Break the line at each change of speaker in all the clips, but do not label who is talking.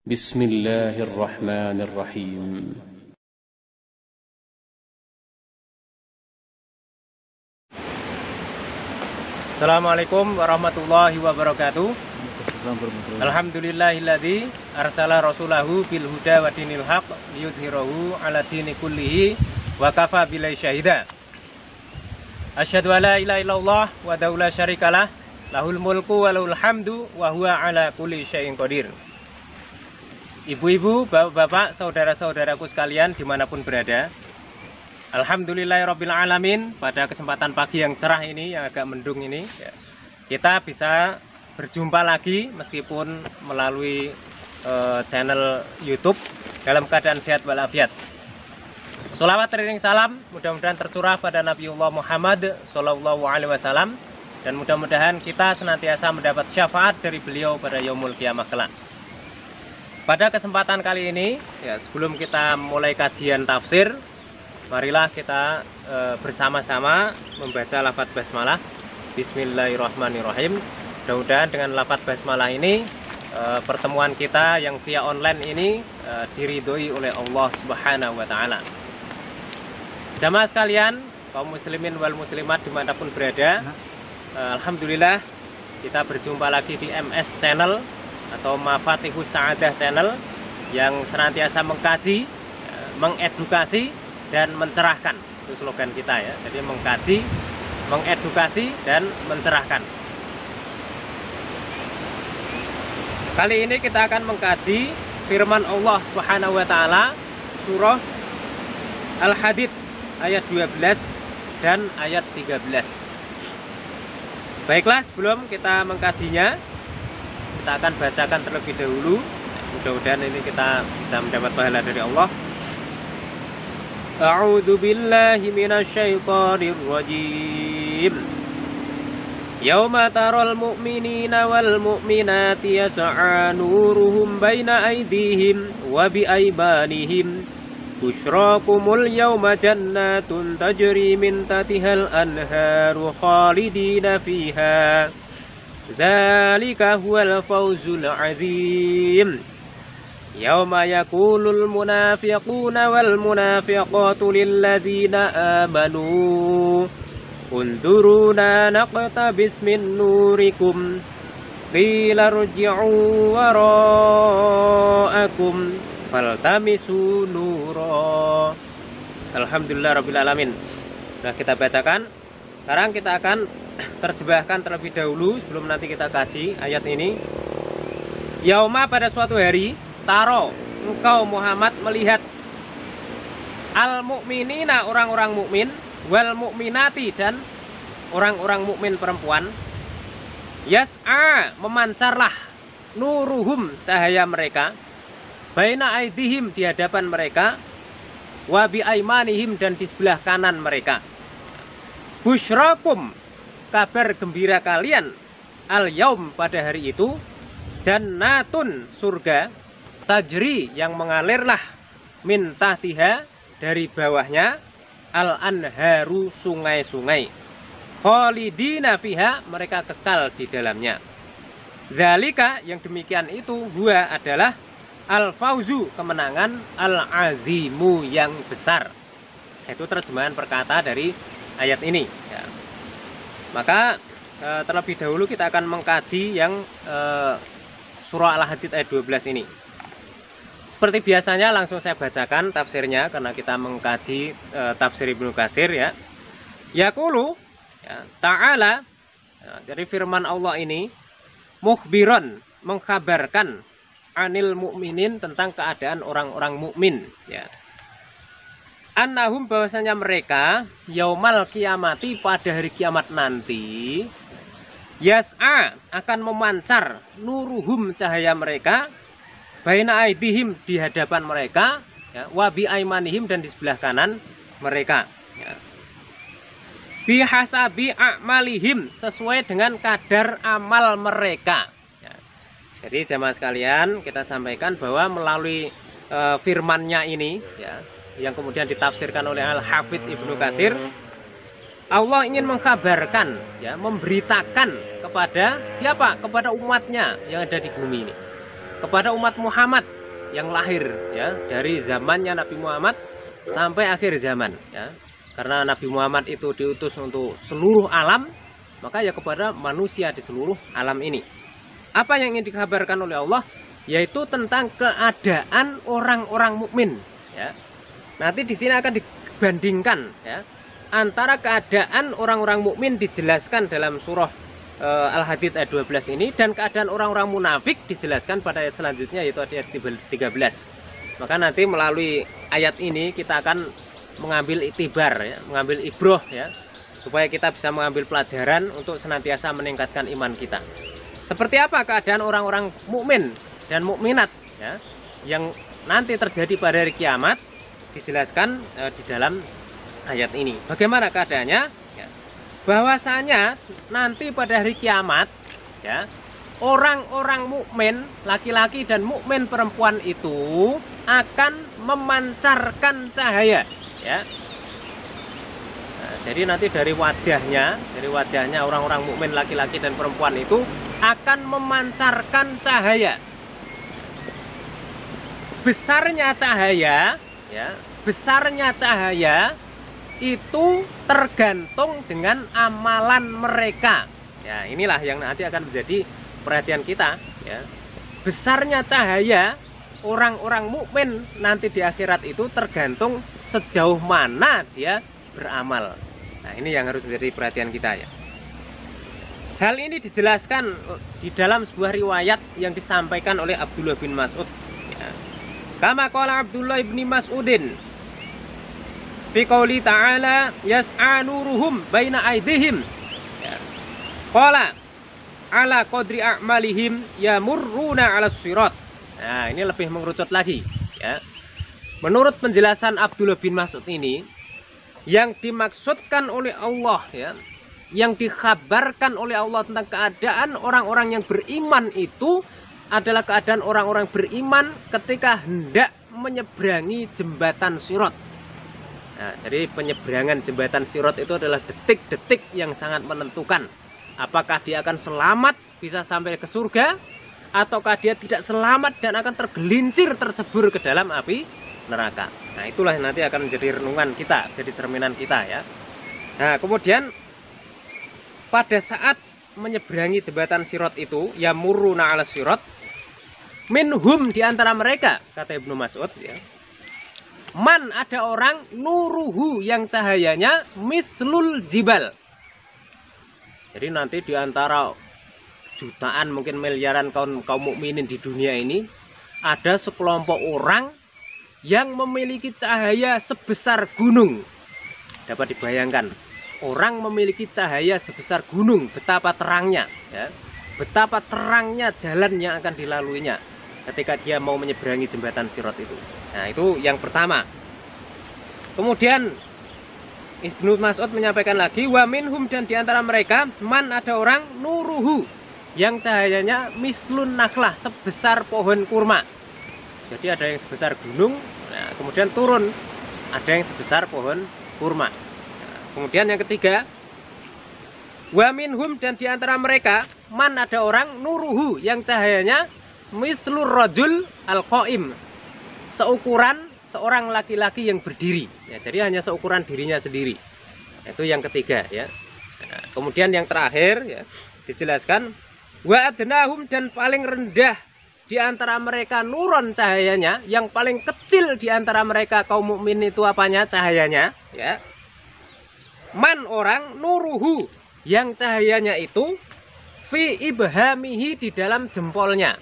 بسم الله الرحمن الرحيم.
Assalamualaikum warahmatullahi wabarakatuh. Alhamdulillahilladzi arsala rasulahu bil huda wa dinil haq liyudhhirahu ala dini kullihi wa kafa billahi syahida. Asyhadu an la ilaha illallah wa la syarikalah lahul mulku wa lahul hamdu wa huwa ala kulli syai'in qadir. Ibu-ibu, bapak-bapak, saudara-saudaraku sekalian dimanapun berada, alhamdulillahirabbil alamin, pada kesempatan pagi yang cerah ini, yang agak mendung ini, kita bisa berjumpa lagi meskipun melalui channel YouTube dalam keadaan sehat walafiat. Sholawat teriring salam mudah-mudahan tercurah pada Nabiullah Muhammad SAW, dan mudah-mudahan kita senantiasa mendapat syafaat dari beliau pada yaumul qiyamah kelak. Pada kesempatan kali ini, sebelum kita mulai kajian tafsir, marilah kita bersama-sama membaca lafaz basmalah. Bismillahirrahmanirrahim. Mudah-mudahan dengan lafaz basmalah ini pertemuan kita yang via online ini diridhoi oleh Allah Subhanahu wa Ta'ala. Jamaah sekalian, kaum muslimin wal muslimat dimanapun berada, alhamdulillah kita berjumpa lagi di MS Channel atau Mafatihus Sa'adah Channel yang senantiasa mengkaji, mengedukasi, dan mencerahkan. Itu slogan kita ya. Jadi mengkaji, mengedukasi, dan mencerahkan. Kali ini kita akan mengkaji firman Allah Subhanahu wa Ta'ala, surah Al-Hadid ayat 12 dan ayat 13. Baiklah, sebelum kita mengkajinya, kita akan bacakan terlebih dahulu. Mudah-mudahan ini kita bisa mendapat pahala dari Allah. A'udzu billahi minasyaitonir rajim. Yauma taral mu'minina wal mu'minati yas'a nuruhum baina aydihim wa bi aymanihim. Busyrakumul yawma jannatun tajri min tahtihal anharu khalidina fiha. Dzalika huwal fawzul azim. Yauma yaqulul munafiquna wal munafiqatu lil ladzina amanu unzuruna naqtabis min nurikum qila irji'u wara'akum faltamisu nura. Alhamdulillahirabbil alamin. Nah, kita bacakan. Sekarang kita akan terjemahkan terlebih dahulu sebelum nanti kita kaji ayat ini. Yauma, pada suatu hari, taro, engkau Muhammad melihat al mukminina, orang-orang mukmin, wal mukminati, dan orang-orang mukmin perempuan, yas'a, memancarlah, nuruhum, cahaya mereka, baina aidihim, di hadapan mereka, wa bi aimanihim, dan di sebelah kanan mereka. Busyrakum, kabar gembira kalian, al yaum, pada hari itu, jannatun, surga, tajri, yang mengalirlah, min tahtiha, dari bawahnya, al anharu, sungai-sungai, khalidina fiha, mereka kekal di dalamnya. Dzalika, yang demikian itu, huwa, adalah al fauzu, kemenangan, al azimu, yang besar. Itu terjemahan perkata dari ayat ini ya. Maka terlebih dahulu kita akan mengkaji yang surah Al-Hadid ayat 12 ini. Seperti biasanya langsung saya bacakan tafsirnya karena kita mengkaji tafsir Ibnu Katsir ya. Yaqulu, ya, ta'ala, ya, dari firman Allah ini, mukhbiron, mengkhabarkan, anil mukminin, tentang keadaan orang-orang mukmin ya. Annahum, bahwasanya mereka, yaumal kiamati, pada hari kiamat nanti, yas'a, akan memancar, nuruhum, cahaya mereka, baina aidihim, di hadapan mereka, ya, wa bi aimanihim, dan di sebelah kanan mereka ya. Bihasabi a'malihim, sesuai dengan kadar amal mereka ya. Jadi jamaah sekalian, kita sampaikan bahwa melalui firmannya ini ya, yang kemudian ditafsirkan oleh Al-Hafidz Ibnu Katsir, Allah ingin mengkabarkan ya, memberitakan kepada siapa? Kepada umatnya yang ada di bumi ini. kepada umat Muhammad yang lahir ya dari zamannya Nabi Muhammad sampai akhir zaman ya. Karena Nabi Muhammad itu diutus untuk seluruh alam, maka ya kepada manusia di seluruh alam ini. Apa yang ingin dikabarkan oleh Allah? Yaitu tentang keadaan orang-orang mukmin ya. Nanti di sini akan dibandingkan ya antara keadaan orang-orang mukmin dijelaskan dalam surah Al-Hadid ayat 12 ini, dan keadaan orang-orang munafik dijelaskan pada ayat selanjutnya, yaitu ayat 13. Maka nanti melalui ayat ini kita akan mengambil itibar ya, mengambil ibroh ya, supaya kita bisa mengambil pelajaran untuk senantiasa meningkatkan iman kita. Seperti apa keadaan orang-orang mukmin dan mukminat ya, yang nanti terjadi pada hari kiamat, dijelaskan di dalam ayat ini. Bagaimana keadaannya? Ya. Bahwasanya nanti pada hari kiamat ya, orang-orang mukmin laki-laki dan mukmin perempuan itu akan memancarkan cahaya ya. Nah, jadi nanti dari wajahnya orang-orang mukmin laki-laki dan perempuan itu akan memancarkan cahaya. Besarnya cahaya ya, besarnya cahaya itu tergantung dengan amalan mereka. Ya, inilah yang nanti akan menjadi perhatian kita ya. Besarnya cahaya orang-orang mukmin nanti di akhirat itu tergantung sejauh mana dia beramal. Nah, ini yang harus menjadi perhatian kita ya. Hal ini dijelaskan di dalam sebuah riwayat yang disampaikan oleh Abdullah bin Mas'ud ya. Kama qala Abdullah bin Mas'udin fi qouli ta'ala yas'a nuruhum baina aydihim ya. Qala ala qadri a'malihim yamurruna 'alas sirat. Nah, ini lebih mengerucut lagi ya. Menurut penjelasan Abdullah bin Mas'ud ini, yang dimaksudkan oleh Allah ya, yang dikhabarkan oleh Allah tentang keadaan orang-orang yang beriman itu adalah keadaan orang-orang beriman ketika hendak menyeberangi jembatan Sirat. Nah, jadi penyeberangan jembatan Sirat itu adalah detik-detik yang sangat menentukan. Apakah dia akan selamat bisa sampai ke surga, ataukah dia tidak selamat dan akan tergelincir tercebur ke dalam api neraka. Nah, itulah yang nanti akan menjadi renungan kita, jadi cerminan kita ya. Nah, kemudian pada saat menyeberangi jembatan Sirat itu, ya muruna 'alas sirat, minhum di antara mereka, kata Ibnu Mas'ud ya. Man, ada orang nuruhu yang cahayanya mislul jibal. Jadi nanti di antara jutaan mungkin miliaran kaum mukminin di dunia ini ada sekelompok orang yang memiliki cahaya sebesar gunung. Dapat dibayangkan, orang memiliki cahaya sebesar gunung, betapa terangnya ya. Betapa terangnya jalan yang akan dilaluinya ketika dia mau menyeberangi jembatan Sirat itu. Nah, itu yang pertama. Kemudian Ibnu Mas'ud menyampaikan lagi, wa minhum, dan diantara mereka man, ada orang nuruhu yang cahayanya mislun nakhlah, sebesar pohon kurma. Jadi ada yang sebesar gunung, nah, kemudian turun ada yang sebesar pohon kurma. Nah, kemudian yang ketiga, wa minhum, dan diantara mereka man, ada orang nuruhu yang cahayanya mislur rajul al-qaim, seukuran seorang laki-laki yang berdiri ya, jadi hanya seukuran dirinya sendiri. Itu yang ketiga ya. Nah, kemudian yang terakhir ya, dijelaskan wa adnahum, dan paling rendah di antara mereka nuron cahayanya, yang paling kecil di antara mereka kaum mukmin itu apanya? Cahayanya ya. Man, orang nuruhu yang cahayanya itu fi ibhamihi, di dalam jempolnya.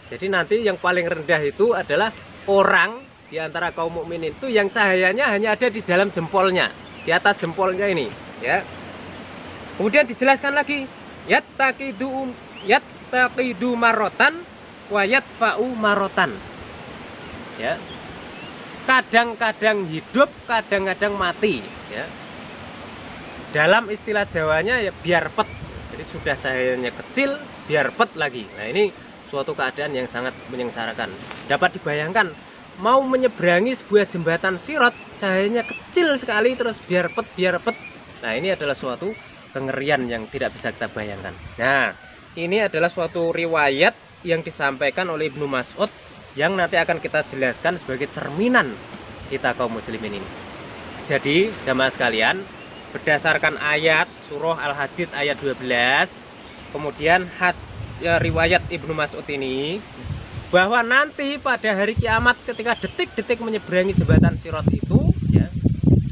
Jadi nanti yang paling rendah itu adalah orang di antara kaum mukmin itu yang cahayanya hanya ada di dalam jempolnya, di atas jempolnya ini ya. Kemudian dijelaskan lagi, yattaqidu marotan wa yatfa'u marotan ya. Kadang-kadang hidup, kadang-kadang mati ya. Dalam istilah Jawanya ya biar pet. Jadi sudah cahayanya kecil, biar pet lagi. Nah, ini suatu keadaan yang sangat menyengsarakan. Dapat dibayangkan, mau menyeberangi sebuah jembatan Sirat, cahayanya kecil sekali, terus biar pet. Nah, ini adalah suatu kengerian yang tidak bisa kita bayangkan. Nah, ini adalah suatu riwayat yang disampaikan oleh Ibnu Mas'ud yang nanti akan kita jelaskan sebagai cerminan kita kaum muslimin ini. Jadi jamaah sekalian, berdasarkan ayat surah Al-Hadid ayat 12, kemudian riwayat Ibnu Mas'ud ini, bahwa nanti pada hari kiamat ketika detik-detik menyeberangi jembatan Sirat itu ya,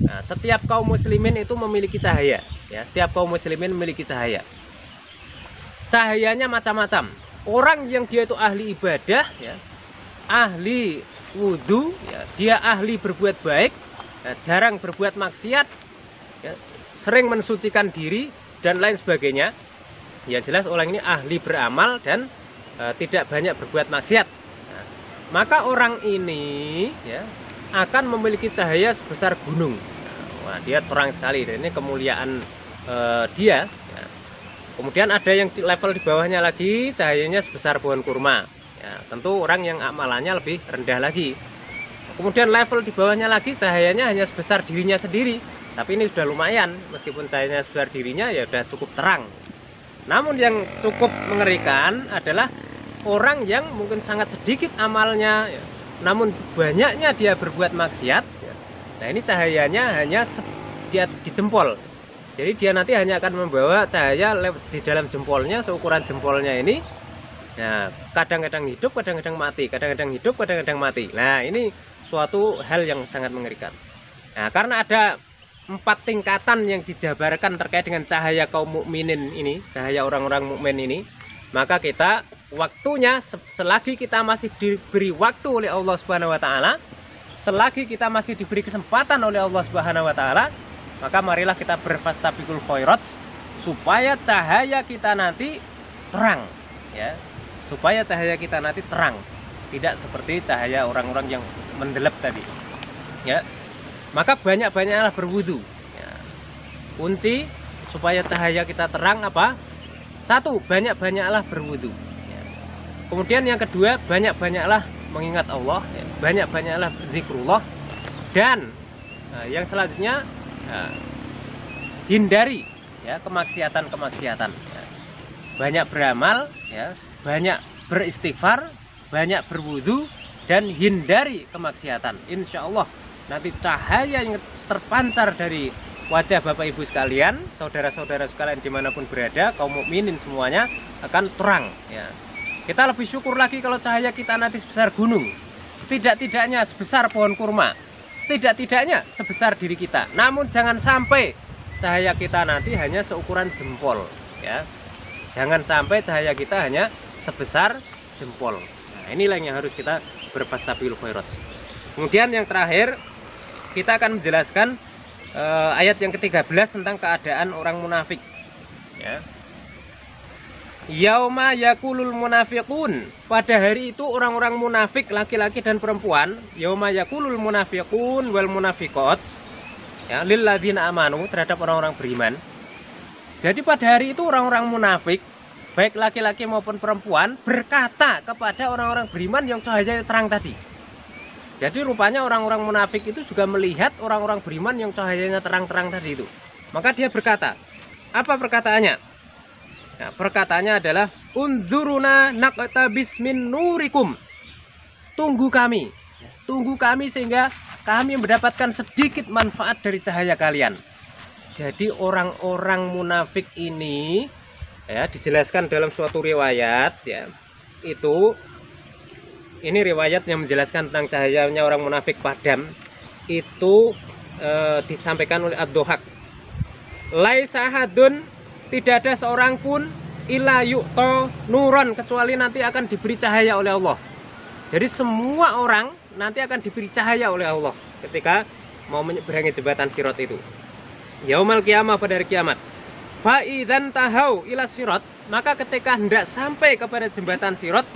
nah, setiap kaum muslimin itu memiliki cahaya ya, setiap kaum muslimin memiliki cahaya. Cahayanya macam-macam. Orang yang dia itu ahli ibadah ya, ahli wudhu ya, dia ahli berbuat baik ya, jarang berbuat maksiat ya, sering mensucikan diri dan lain sebagainya. Ya jelas orang ini ahli beramal dan tidak banyak berbuat maksiat. Nah, maka orang ini ya akan memiliki cahaya sebesar gunung. Nah, dia terang sekali dan ini kemuliaan dia ya. Kemudian ada yang level di bawahnya lagi, cahayanya sebesar pohon kurma ya, tentu orang yang amalannya lebih rendah lagi. Kemudian level di bawahnya lagi, cahayanya hanya sebesar dirinya sendiri, tapi ini sudah lumayan, meskipun cahayanya sebesar dirinya ya sudah cukup terang. Namun yang cukup mengerikan adalah orang yang mungkin sangat sedikit amalnya ya, namun banyaknya dia berbuat maksiat ya. Nah ini cahayanya hanya di jempol. Jadi dia nanti hanya akan membawa cahaya di dalam jempolnya, seukuran jempolnya ini. Nah, kadang-kadang hidup, kadang-kadang mati, kadang-kadang hidup, kadang-kadang mati. Nah, ini suatu hal yang sangat mengerikan. Nah, karena ada 4 tingkatan yang dijabarkan terkait dengan cahaya kaum mukminin ini, cahaya orang-orang mukmin ini, maka kita waktunya selagi kita masih diberi waktu oleh Allah Subhanahu wa taala, selagi kita masih diberi kesempatan oleh Allah Subhanahu wa taala, maka marilah kita berfastabiqul khairat supaya cahaya kita nanti terang ya, supaya cahaya kita nanti terang, tidak seperti cahaya orang-orang yang mendelep tadi ya. Maka banyak-banyaklah berwudu ya. Kunci supaya cahaya kita terang apa? 1, banyak-banyaklah berwudu ya. Kemudian yang kedua, banyak-banyaklah mengingat Allah ya. Banyak-banyaklah zikrullah. Dan yang selanjutnya hindari ya kemaksiatan-kemaksiatan ya. Banyak beramal ya, banyak beristighfar, banyak berwudu, dan hindari kemaksiatan. Insya Allah nanti cahaya yang terpancar dari wajah Bapak Ibu sekalian, saudara-saudara sekalian dimanapun berada, kaum mukminin semuanya akan terang ya. Kita lebih syukur lagi kalau cahaya kita nanti sebesar gunung, setidak-tidaknya sebesar pohon kurma, setidak-tidaknya sebesar diri kita. Namun jangan sampai cahaya kita nanti hanya seukuran jempol ya. Jangan sampai cahaya kita hanya sebesar jempol. Nah, inilah yang harus kita berfastabiqul khairat. Kemudian yang terakhir, kita akan menjelaskan ayat yang ke-13 tentang keadaan orang munafik ya. Yauma yaqulul munafiqun, pada hari itu orang-orang munafik laki-laki dan perempuan, yauma yaqulul munafiqun wal munafiqat ya lil ladzina amanu, terhadap orang-orang beriman. Jadi pada hari itu orang-orang munafik baik laki-laki maupun perempuan berkata kepada orang-orang beriman yang cahayanya terang tadi. Jadi rupanya orang-orang munafik itu juga melihat orang-orang beriman yang cahayanya terang-terang tadi itu. Maka dia berkata, apa perkataannya? Nah, perkataannya adalah unzuruna naqtabis min nurikum. Tunggu kami sehingga kami mendapatkan sedikit manfaat dari cahaya kalian. Jadi orang-orang munafik ini ya dijelaskan dalam suatu riwayat ya. Ini riwayat yang menjelaskan tentang cahayanya orang munafik padam. Itu disampaikan oleh Ad-Dhahak. Laisa hadun, tidak ada seorang pun illa yu'ta nuron, kecuali nanti akan diberi cahaya oleh Allah. Jadi semua orang nanti akan diberi cahaya oleh Allah ketika mau menyeberangi jembatan Sirat itu. Yaumal kiamah, pada hari kiamat. Fa idzan tahau ila sirat, maka ketika hendak sampai kepada jembatan Sirat,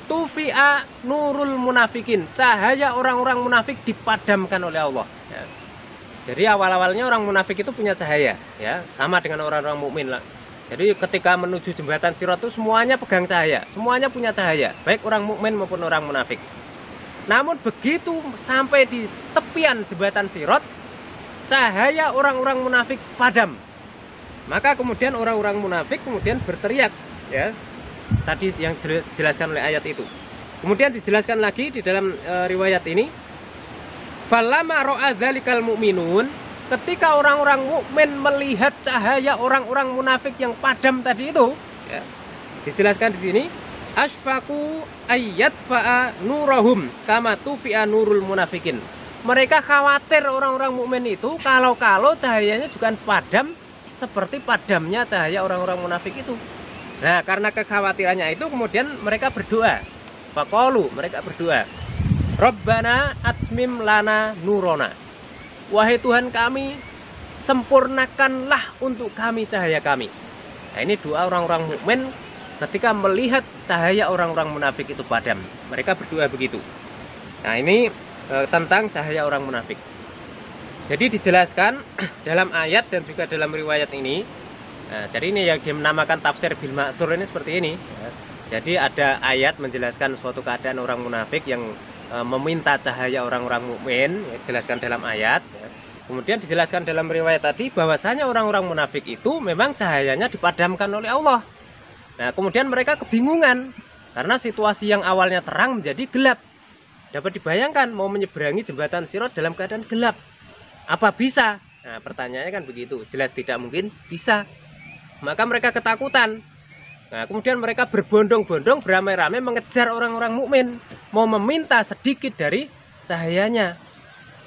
tufi'a nurul munafikin, cahaya orang-orang munafik dipadamkan oleh Allah ya. Jadi awal-awalnya orang munafik itu punya cahaya ya, sama dengan orang-orang mukmin lah. Jadi ketika menuju jembatan Sirat itu semuanya pegang cahaya, semuanya punya cahaya, baik orang mukmin maupun orang munafik. Namun begitu sampai di tepian jembatan Sirat, cahaya orang-orang munafik padam. Maka kemudian orang-orang munafik kemudian berteriak ya, tadi yang dijelaskan oleh ayat itu. Kemudian dijelaskan lagi di dalam riwayat ini, falamma ra'a dzalikal mu'minun, ketika orang-orang mukmin melihat cahaya orang-orang munafik yang padam tadi itu, ya, dijelaskan di sini, asfaku ayat fa'a nurahum kama tufi'a nurul munafikin. Mereka khawatir orang-orang mukmin itu kalau cahayanya juga padam seperti padamnya cahaya orang-orang munafik itu. Nah, karena kekhawatirannya itu kemudian mereka berdoa. Faqalu, mereka berdoa, Rabbana atmim lana nurona. Wahai Tuhan kami, sempurnakanlah untuk kami cahaya kami. Nah, ini doa orang-orang mukmin ketika melihat cahaya orang-orang munafik itu padam. Mereka berdoa begitu. Nah, ini tentang cahaya orang munafik. Jadi dijelaskan dalam ayat dan juga dalam riwayat ini. Nah, jadi ini yang dinamakan tafsir bil ma'tsur ini seperti ini. Jadi ada ayat menjelaskan suatu keadaan orang munafik yang meminta cahaya orang-orang mukmin, ya, dijelaskan dalam ayat. Ya. Kemudian dijelaskan dalam riwayat tadi bahwasanya orang-orang munafik itu memang cahayanya dipadamkan oleh Allah. Nah, kemudian mereka kebingungan karena situasi yang awalnya terang menjadi gelap. Dapat dibayangkan mau menyeberangi jembatan Sirat dalam keadaan gelap. Apa bisa? Nah, pertanyaannya kan begitu. Jelas tidak mungkin bisa. Maka mereka ketakutan. Nah, kemudian mereka berbondong-bondong beramai-ramai mengejar orang-orang mukmin, mau meminta sedikit dari cahayanya.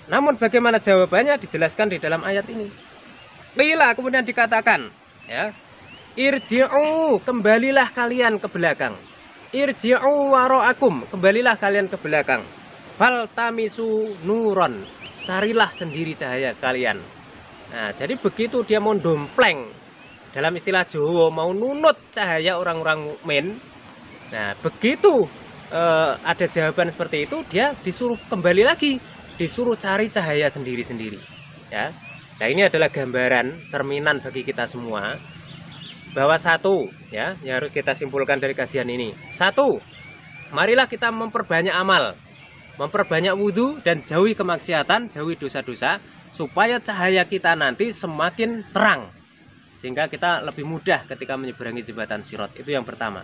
Namun bagaimana jawabannya dijelaskan di dalam ayat ini. Qila, kemudian dikatakan, ya, irji'u, kembalilah kalian ke belakang. Irji'u wara'akum, kembalilah kalian ke belakang. Faltamisu nuron, carilah sendiri cahaya kalian. Nah, jadi begitu dia mau dompleng, dalam istilah Jawa mau nunut cahaya orang-orang mukmin. Nah, begitu ada jawaban seperti itu, dia disuruh kembali lagi, disuruh cari cahaya sendiri-sendiri. Ya, nah ini adalah gambaran cerminan bagi kita semua bahwa satu, ya, yang harus kita simpulkan dari kajian ini. Satu, marilah kita memperbanyak amal, memperbanyak wudhu dan jauhi kemaksiatan, jauhi dosa-dosa, supaya cahaya kita nanti semakin terang. Sehingga kita lebih mudah ketika menyeberangi jembatan Sirat. Itu yang pertama.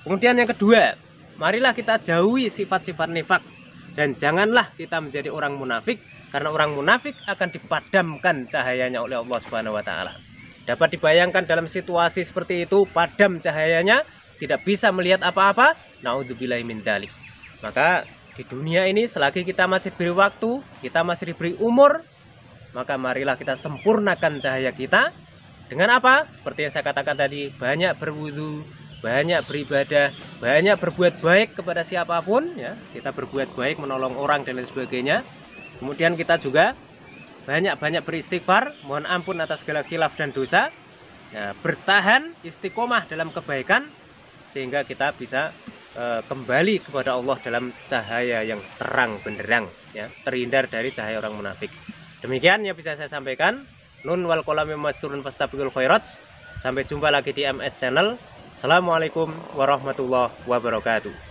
Kemudian yang kedua, marilah kita jauhi sifat-sifat nifak. Dan janganlah kita menjadi orang munafik. Karena orang munafik akan dipadamkan cahayanya oleh Allah Subhanahu wa Ta'ala. Dapat dibayangkan dalam situasi seperti itu, padam cahayanya, tidak bisa melihat apa-apa. Na'udzubillahi min dzalik. Maka di dunia ini selagi kita masih diberi waktu, kita masih diberi umur, maka marilah kita sempurnakan cahaya kita. Dengan apa? Seperti yang saya katakan tadi, banyak berwudu, banyak beribadah, banyak berbuat baik kepada siapapun, ya. Kita berbuat baik, menolong orang dan lain sebagainya. Kemudian kita juga banyak-banyak beristighfar, mohon ampun atas segala khilaf dan dosa. Nah, bertahan istiqomah dalam kebaikan sehingga kita bisa kembali kepada Allah dalam cahaya yang terang benderang, ya, terhindar dari cahaya orang munafik. Demikian yang bisa saya sampaikan. Nun wal qalami masturun fastabiqul khairat. Sampai jumpa lagi di MS Channel. Assalamualaikum warahmatullahi wabarakatuh.